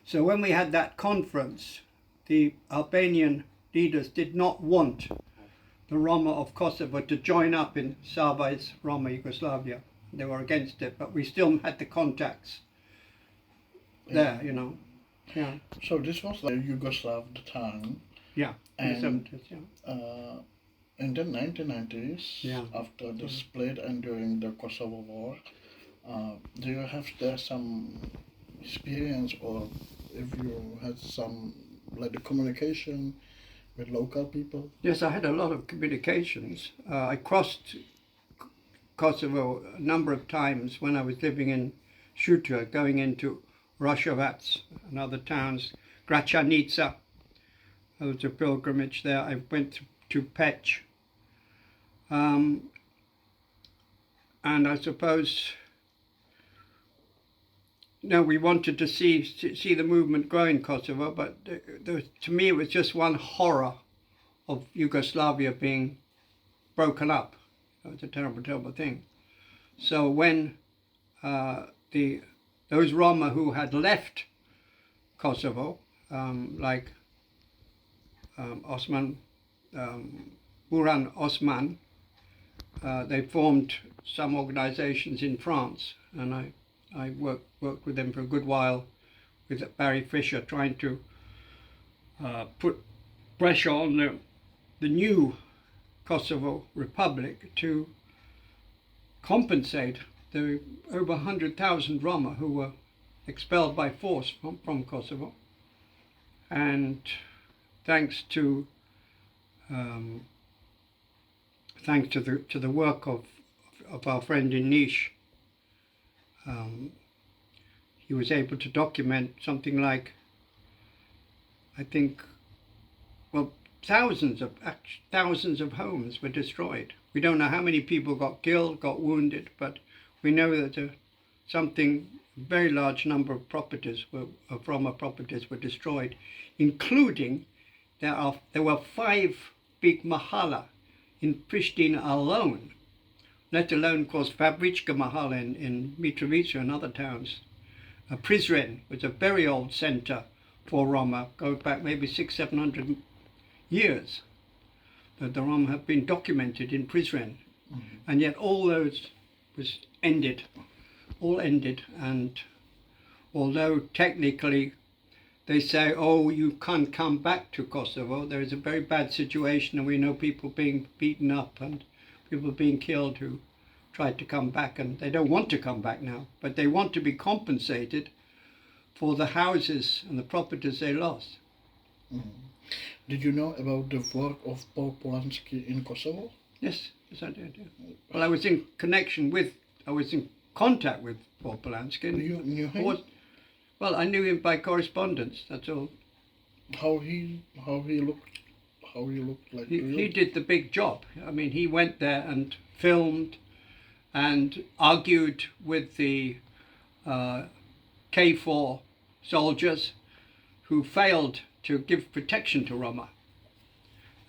So when we had that conference, the Albanian leaders did not want the Roma of Kosovo to join up in Savai's Roma Yugoslavia. They were against it, but we still had the contacts there, you know. Yeah. So this was like Yugoslav time. Yeah, in the And 70s, yeah. in the 1990s, Yeah. after the split and during the Kosovo War, do you have there some experience, or if you had some like the communication with local people? Yes, I had a lot of communications. I crossed Kosovo a number of times when I was living in Shutja, going into Rošovac and other towns, Gračanica. There was a pilgrimage there. I went to Peć. And I suppose, no, we wanted to see the movement grow in Kosovo, but to me it was just one horror of Yugoslavia being broken up. It was a terrible, terrible thing. So when those Roma who had left Kosovo, like Osman, Buran Osman, they formed some organizations in France, and I worked with them for a good while with Barry Fisher, trying to put pressure on the new Kosovo Republic to compensate the over 100,000 Roma who were expelled by force from Kosovo. And thanks to the work of our friend in Niš, he was able to document something like, I think, well, thousands of homes were destroyed. We don't know how many people got killed, got wounded, but we know that very large number of properties of Roma properties were destroyed, including there were 5 big mahala in Pristina alone, let alone, of course, Fabrička mahala in Mitrovica and other towns. Prizren was a very old center for Roma, going back maybe 600-700 years. The Roma have been documented in Prizren, and yet all those was all ended. And although technically they say, oh, you can't come back to Kosovo, there is a very bad situation, and we know people being beaten up and people being killed who tried to come back, and they don't want to come back now, but they want to be compensated for the houses and the properties they lost. Did you know about the work of Paul Polanski in Kosovo? Yes, I did. Yeah. Well, I was in contact with Paul Polanski. You knew him? Well, I knew him by correspondence. That's all. How he looked like? He did the big job. I mean, he went there and filmed and argued with the K4 soldiers who failed to give protection to Roma.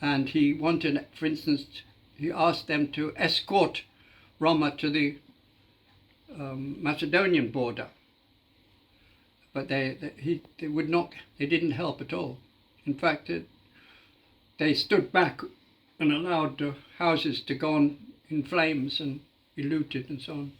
And he wanted, for instance, he asked them to escort Roma to the Macedonian border. But they would not, they didn't help at all. In fact, they stood back and allowed the houses to go on in flames and be looted and so on.